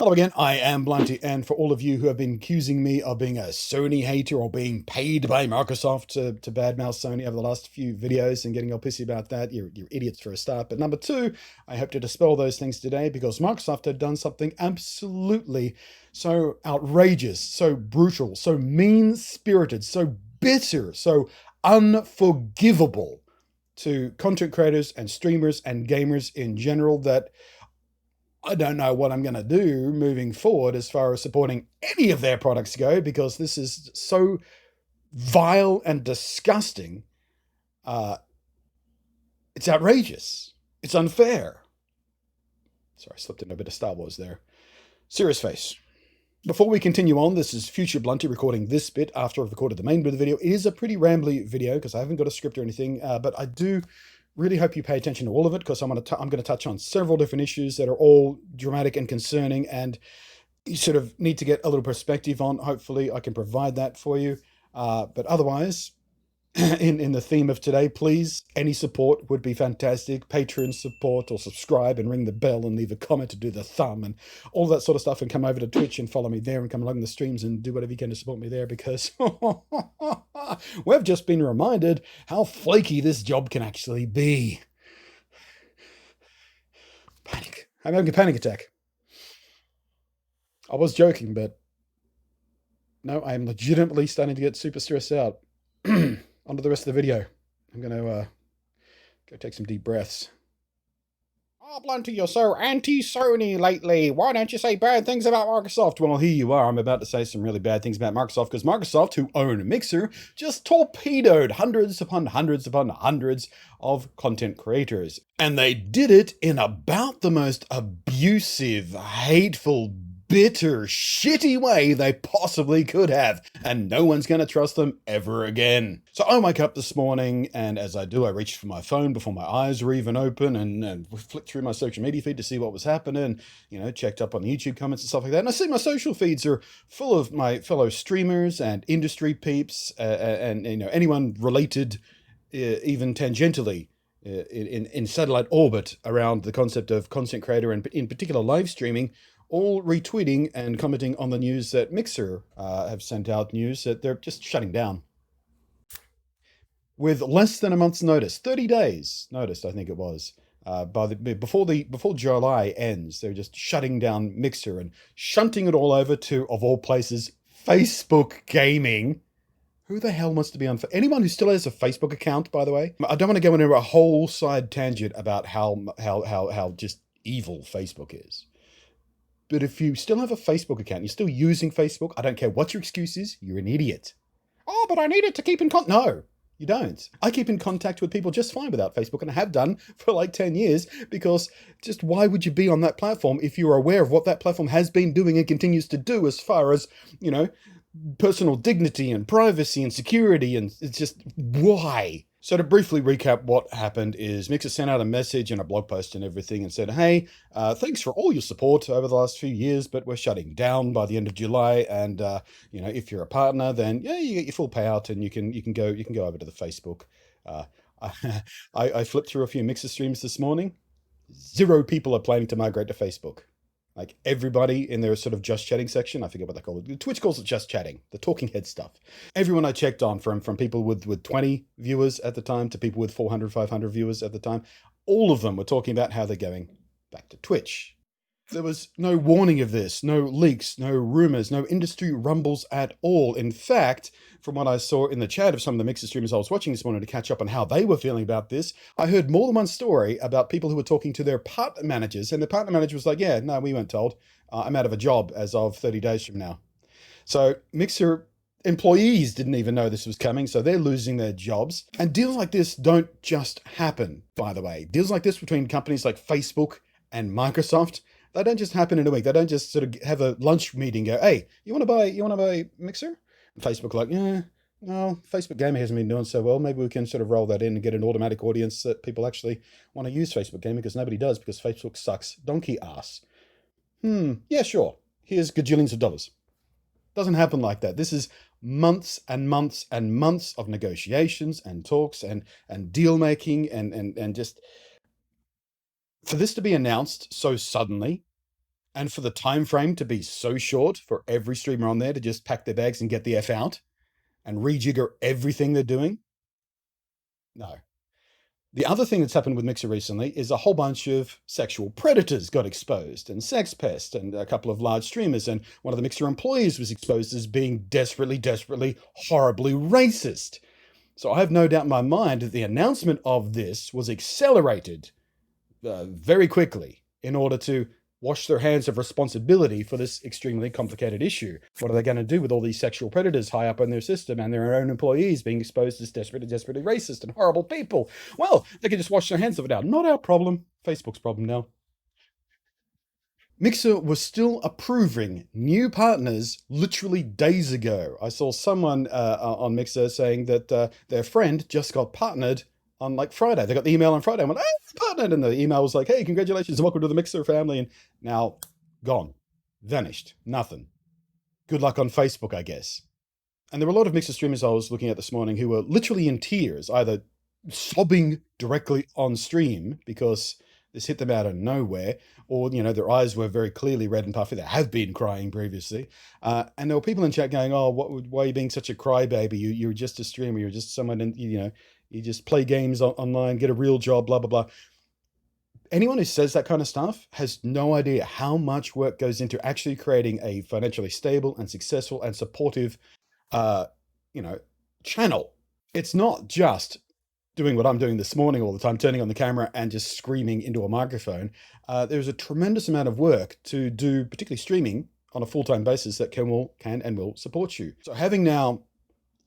Hello again, I am Blunty, and for all of you who have been accusing me of being a Sony hater or being paid by Microsoft to badmouth Sony over the last few videos and getting all pissy about that, you're idiots for a start. But number two, I hope to dispel those things today because Microsoft had done something absolutely so outrageous, so brutal, so mean-spirited, so bitter, so unforgivable to content creators and streamers and gamers in general that I don't know what I'm going to do moving forward as far as supporting any of their products go, because this is so vile and disgusting. Uh, it's outrageous. It's unfair. Sorry, I slipped in a bit of Star Wars there. Serious face. Before we continue on, this is Future Blunty recording this bit after I've recorded the main bit of the video. It is a pretty rambly video because I haven't got a script or anything, but I do really hope you pay attention to all of it because I'm going to touch on several different issues that are all dramatic and concerning, and you sort of need to get a little perspective on. Hopefully I can provide that for you. But otherwise, in the theme of today, please, any support would be fantastic. Patreon support, or subscribe and ring the bell and leave a comment to do the thumb and all that sort of stuff, and come over to Twitch and follow me there and come along the streams and do whatever you can to support me there, because we've just been reminded how flaky this job can actually be. Panic. I'm having a panic attack. I was joking, but no, I am legitimately starting to get super stressed out. On to the rest of the video. I'm going to go take some deep breaths. Oh, Blunty, you're so anti-Sony lately. Why don't you say bad things about Microsoft? Well, here you are. I'm about to say some really bad things about Microsoft because Microsoft, who own Mixer, just torpedoed hundreds upon hundreds upon hundreds of content creators. And they did it in about the most abusive, hateful, bitter, shitty way they possibly could have, and no one's going to trust them ever again. So I wake up this morning, and as I do, I reached for my phone before my eyes were even open, and flicked through my social media feed to see what was happening, checked up on the YouTube comments and stuff like that, and I see my social feeds are full of my fellow streamers and industry peeps, and anyone related, even tangentially, in satellite orbit around the concept of content creator, and in particular live streaming, all retweeting and commenting on the news that Mixer have sent out news that they're just shutting down. With less than a month's notice, 30 days notice, I think it was, before July ends, they're just shutting down Mixer and shunting it all over to, of all places, Facebook Gaming. Who the hell wants to be on? Anyone who still has a Facebook account, by the way. I don't want to go into a whole side tangent about how just evil Facebook is. But if you still have a Facebook account, you're still using Facebook, I don't care what your excuse is, you're an idiot. Oh, but I need it to keep in contact. No, you don't. I keep in contact with people just fine without Facebook, and I have done for like 10 years, because just why would you be on that platform if you're aware of what that platform has been doing and continues to do as far as, personal dignity and privacy and security, and it's just, why? So to briefly recap what happened is Mixer sent out a message and a blog post and everything and said, hey, thanks for all your support over the last few years, but we're shutting down by the end of July. And, if you're a partner, then yeah, you get your full payout and you can go over to the Facebook. I flipped through a few Mixer streams this morning. 0 people are planning to migrate to Facebook. Like everybody in their sort of just chatting section, I forget what they call it. Twitch calls it just chatting, the talking head stuff. Everyone I checked on, from people with 20 viewers at the time to people with 400, 500 viewers at the time, all of them were talking about how they're going back to Twitch. There was no warning of this, no leaks, no rumors, no industry rumbles at all. In fact, from what I saw in the chat of some of the Mixer streamers I was watching this morning to catch up on how they were feeling about this, I heard more than one story about people who were talking to their partner managers, and the partner manager was like, yeah, no, we weren't told. I'm out of a job as of 30 days from now. So Mixer employees didn't even know this was coming, so they're losing their jobs. And deals like this don't just happen, by the way. Deals like this between companies like Facebook and Microsoft, they don't just happen in a week. They don't just sort of have a lunch meeting and go, hey, you want to buy Mixer? And Facebook like, yeah, well, Facebook Gaming hasn't been doing so well. Maybe we can sort of roll that in and get an automatic audience that people actually want to use Facebook Gaming, because nobody does, because Facebook sucks donkey ass. Yeah, sure. Here's gajillions of dollars. Doesn't happen like that. This is months and months and months of negotiations and talks and deal making and just... For this to be announced so suddenly And for the time frame to be so short for every streamer on there to just pack their bags and get the F out and rejigger everything they're doing. No. The other thing that's happened with Mixer recently is a whole bunch of sexual predators got exposed, and Sex Pest, and a couple of large streamers, and one of the Mixer employees was exposed as being desperately, desperately, horribly racist. So I have no doubt in my mind that the announcement of this was accelerated very quickly in order to wash their hands of responsibility for this extremely complicated issue. What are they going to do with all these sexual predators high up in their system and their own employees being exposed as desperately, desperately racist and horrible people? Well, they can just wash their hands of it now. Not our problem. Facebook's problem now. Mixer was still approving new partners literally days ago. I saw someone on Mixer saying that their friend just got partnered on like Friday. They got the email on Friday. I went, hey, partnered. And the email was like, hey, congratulations and welcome to the Mixer family. And now gone, vanished, nothing. Good luck on Facebook, I guess. And there were a lot of Mixer streamers I was looking at this morning who were literally in tears, either sobbing directly on stream because this hit them out of nowhere, or their eyes were very clearly red and puffy. They have been crying previously, and there were people in chat going, "Oh, why are you being such a crybaby? You're just a streamer. You're just someone, and you just play games online, get a real job, blah blah blah." Anyone who says that kind of stuff has no idea how much work goes into actually creating a financially stable and successful and supportive, uh, you know, channel. It's not just doing what I'm doing this morning all the time, turning on the camera and just screaming into a microphone. There's a tremendous amount of work to do, particularly streaming on a full-time basis that can and will support you. So having now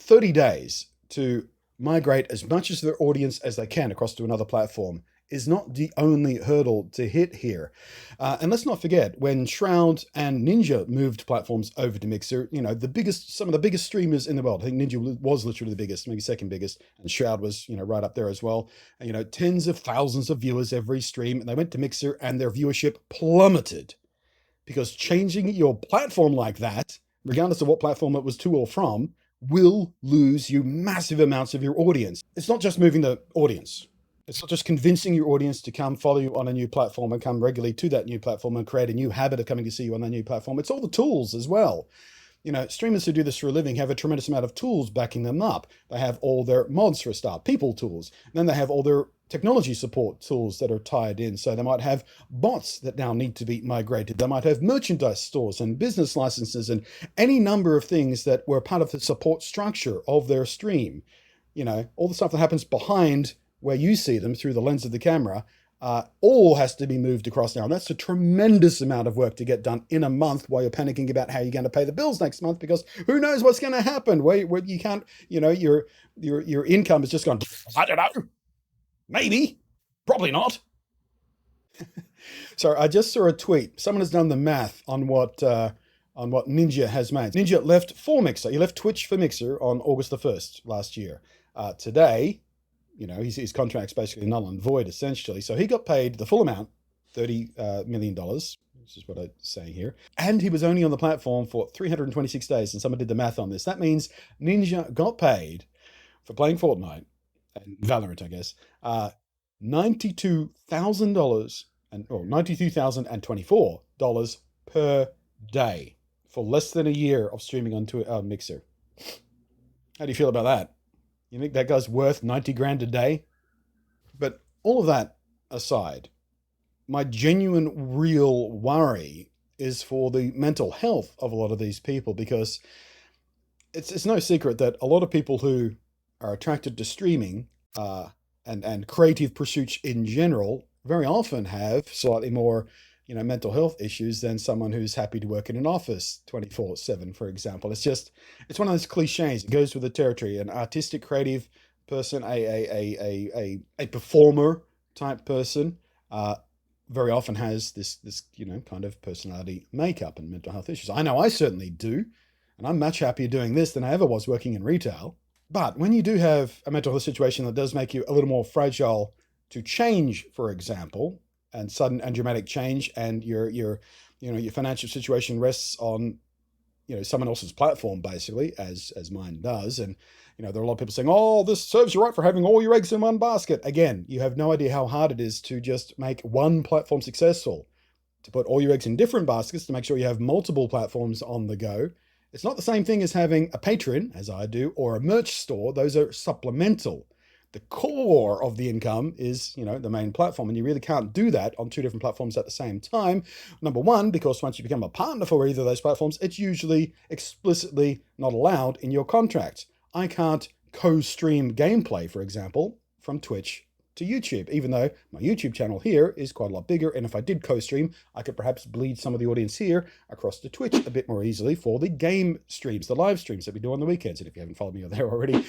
30 days to migrate as much as their audience as they can across to another platform is not the only hurdle to hit here. And let's not forget, when Shroud and Ninja moved platforms over to Mixer, some of the biggest streamers in the world, I think Ninja was literally the biggest, maybe second biggest, and Shroud was, right up there as well. Tens of thousands of viewers every stream, and they went to Mixer and their viewership plummeted. Because changing your platform like that, regardless of what platform it was to or from, will lose you massive amounts of your audience. It's not just moving the audience. It's not just convincing your audience to come follow you on a new platform and come regularly to that new platform and create a new habit of coming to see you on that new platform. It's all the tools as well. Streamers who do this for a living have a tremendous amount of tools backing them up. They have all their mods for a start, people tools. And then they have all their technology support tools that are tied in. So they might have bots that now need to be migrated. They might have merchandise stores and business licenses and any number of things that were part of the support structure of their stream. All the stuff that happens behind where you see them through the lens of the camera, all has to be moved across now. And that's a tremendous amount of work to get done in a month while you're panicking about how you're going to pay the bills next month, because who knows what's going to happen where you can't, your income is just gone, I don't know, maybe, probably not. So I just saw a tweet. Someone has done the math on what Ninja has made. Ninja left for Mixer. He left Twitch for Mixer on August the 1st last year. Today, his contract's basically null and void, essentially. So he got paid the full amount, $30 million, which is what I'm saying here. And he was only on the platform for 326 days, and someone did the math on this. That means Ninja got paid for playing Fortnite, and Valorant, I guess, $92,000 or $92,024 per day for less than a year of streaming onto a Mixer. How do you feel about that? You think that guy's worth 90 grand a day? But all of that aside, my genuine, real worry is for the mental health of a lot of these people, because it's no secret that a lot of people who are attracted to streaming and creative pursuits in general very often have slightly more mental health issues than someone who's happy to work in an office 24/7, for example. It's one of those cliches. It goes with the territory. An artistic, creative person, a performer type person, very often has this kind of personality makeup and mental health issues. I know I certainly do, and I'm much happier doing this than I ever was working in retail. But when you do have a mental health situation that does make you a little more fragile to change, for example, and sudden and dramatic change, and your financial situation rests on someone else's platform, basically, as mine does. And there are a lot of people saying, oh, this serves you right for having all your eggs in one basket. Again, you have no idea how hard it is to just make one platform successful. to put all your eggs in different baskets to make sure you have multiple platforms on the go. It's not the same thing as having a Patreon, as I do, or a merch store. Those are supplemental. The core of the income is, the main platform, and you really can't do that on two different platforms at the same time. Number one, because once you become a partner for either of those platforms, it's usually explicitly not allowed in your contract. I can't co-stream gameplay, for example, from Twitch to YouTube, even though my YouTube channel here is quite a lot bigger. And if I did co-stream, I could perhaps bleed some of the audience here across to Twitch a bit more easily for the game streams, the live streams that we do on the weekends. And if you haven't followed me there already,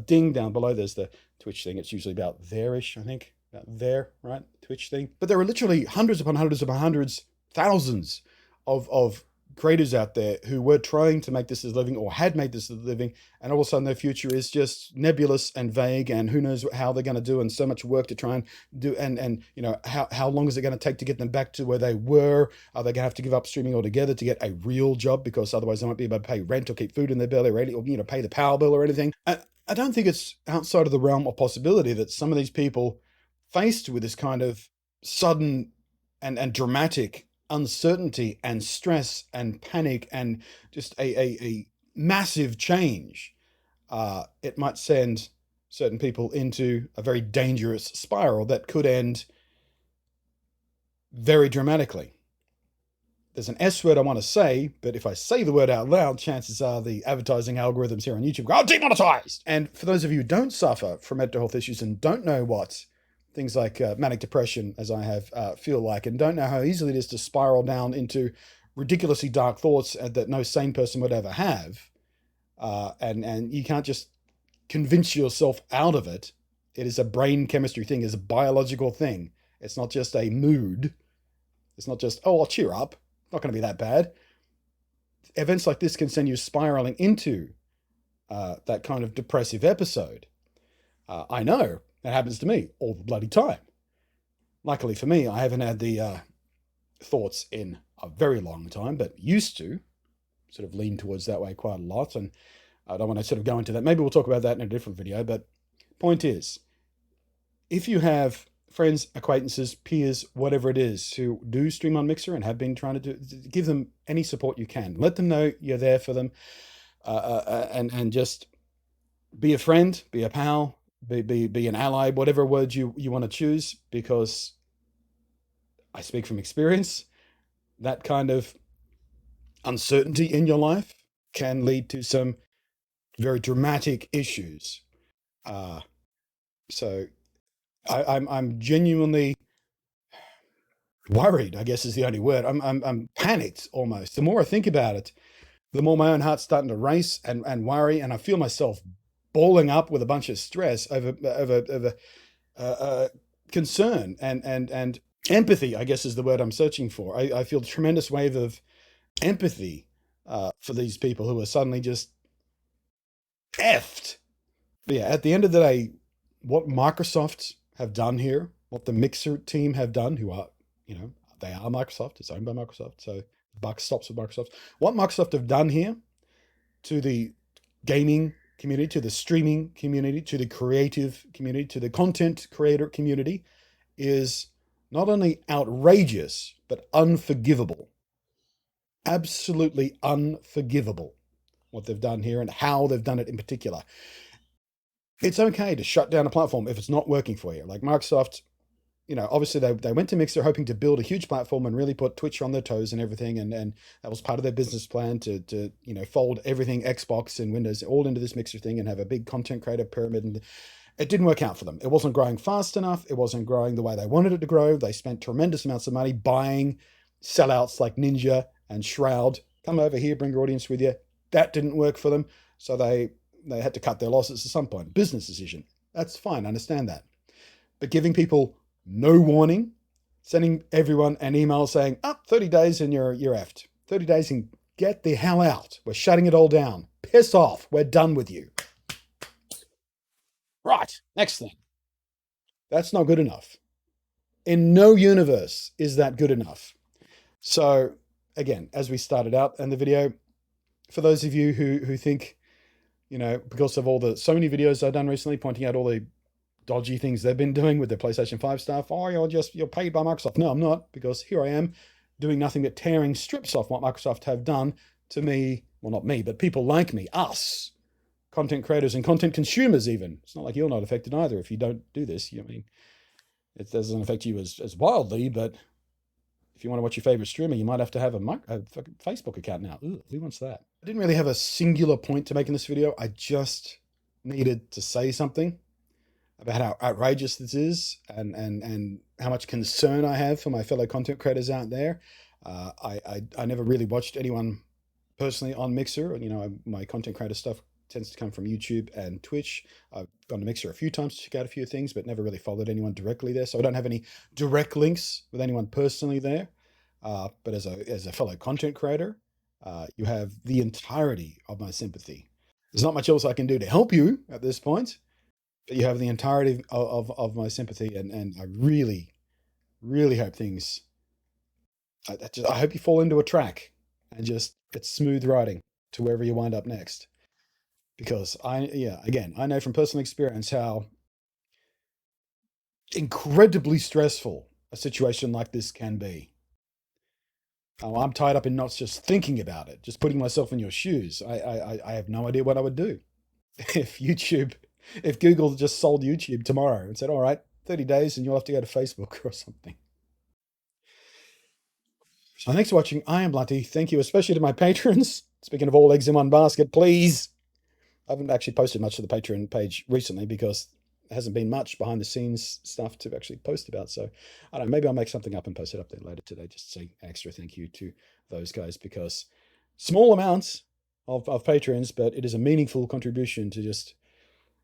ding, down below, there's the Twitch thing. It's usually about there-ish, I think, about there, right? Twitch thing. But there are literally hundreds upon hundreds upon hundreds, thousands of creators out there who were trying to make this as a living or had made this as a living, and all of a sudden their future is just nebulous and vague, and who knows how they're going to do, and so much work to try and do, and how long is it going to take to get them back to where they were? Are they going to have to give up streaming altogether to get a real job, because otherwise they won't be able to pay rent or keep food in their belly, or pay the power bill or anything? I don't think it's outside of the realm of possibility that some of these people, faced with this kind of sudden and dramatic uncertainty and stress and panic and just a massive change, it might send certain people into a very dangerous spiral that could end very dramatically. There's an S word I want to say, but if I say the word out loud, chances are the advertising algorithms here on YouTube go, demonetized. And for those of you who don't suffer from mental health issues and don't know what things like manic depression, as I have, feel like, and don't know how easily it is to spiral down into ridiculously dark thoughts that no sane person would ever have, and you can't just convince yourself out of it. It is a brain chemistry thing, it's a biological thing. It's not just a mood. It's not just, I'll cheer up. Not going to be that bad. Events like this can send you spiraling into that kind of depressive episode. I know. That happens to me all the bloody time. Luckily for me, I haven't had the thoughts in a very long time, but used to sort of lean towards that way quite a lot. And I don't want to sort of go into that. Maybe we'll talk about that in a different video. But point is, if you have friends, acquaintances, peers, whatever it is, who do stream on Mixer and have been trying to give them any support you can. Let them know you're there for them, and just be a friend, be a pal, be an ally, whatever word you want to choose, because I speak from experience. That kind of uncertainty in your life can lead to some very dramatic issues. So I'm genuinely worried, I guess is the only word. I'm panicked almost. The more I think about it, the more my own heart's starting to race and worry, and I feel myself balling up with a bunch of stress over concern and empathy, I guess is the word I'm searching for. I feel a tremendous wave of empathy for these people who are suddenly just effed. But yeah, at the end of the day, what Microsoft have done here, what the Mixer team have done, who are, they are Microsoft, it's owned by Microsoft, so the buck stops with Microsoft. What Microsoft have done here to the gaming community, to the streaming community, to the creative community, to the content creator community is not only outrageous, but unforgivable. Absolutely unforgivable what they've done here and how they've done it in particular. It's okay to shut down a platform if it's not working for you. Like Microsoft, obviously they went to Mixer hoping to build a huge platform and really put Twitch on their toes and everything. And that was part of their business plan to fold everything Xbox and Windows all into this Mixer thing and have a big content creator pyramid. And it didn't work out for them. It wasn't growing fast enough. It wasn't growing the way they wanted it to grow. They spent tremendous amounts of money buying sellouts like Ninja and Shroud. Come over here, bring your audience with you. That didn't work for them. So they had to cut their losses at some point. Business decision. That's fine. I understand that. But giving people no warning, sending everyone an email saying, 30 days and you're effed. 30 days and get the hell out. We're shutting it all down. Piss off. We're done with you. Right. Next thing. That's not good enough. In no universe is that good enough. So again, as we started out in the video, for those of you who think, because of all the Sony videos I've done recently, pointing out all the dodgy things they've been doing with their PlayStation 5 stuff. You're paid by Microsoft. No, I'm not, because here I am doing nothing but tearing strips off what Microsoft have done to me. Well, not me, but people like me, us, content creators and content consumers. Even it's not like you're not affected either if you don't do this. I mean, it doesn't affect you as wildly, but if you want to watch your favorite streamer, you might have to have a Facebook account now. Ooh, who wants that? I didn't really have a singular point to make in this video. I just needed to say something about how outrageous this is, and how much concern I have for my fellow content creators out there. I never really watched anyone personally on Mixer. You know, my content creator stuff tends to come from YouTube and Twitch. I've gone to Mixer a few times to check out a few things, but never really followed anyone directly there. So I don't have any direct links with anyone personally there. But as a fellow content creator, you have the entirety of my sympathy. There's not much else I can do to help you at this point, but you have the entirety of my sympathy, and I really, really hope things. I hope you fall into a track and just it's smooth riding to wherever you wind up next. Because again, I know from personal experience how incredibly stressful a situation like this can be. I'm tied up in not just thinking about it, just putting myself in your shoes. I have no idea what I would do if if Google just sold YouTube tomorrow and said, all right, 30 days and you'll have to go to Facebook or something. So thanks for watching. I am Bloody. Thank you, especially to my patrons. Speaking of all eggs in one basket, please. I haven't actually posted much to the Patreon page recently because there hasn't been much behind the scenes stuff to actually post about. So I don't know, maybe I'll make something up and post it up there later today. Just say extra thank you to those guys, because small amounts of patrons, but it is a meaningful contribution to just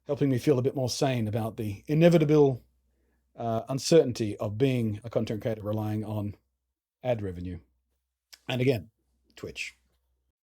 helping me feel a bit more sane about the inevitable uncertainty of being a content creator relying on ad revenue. And again, Twitch.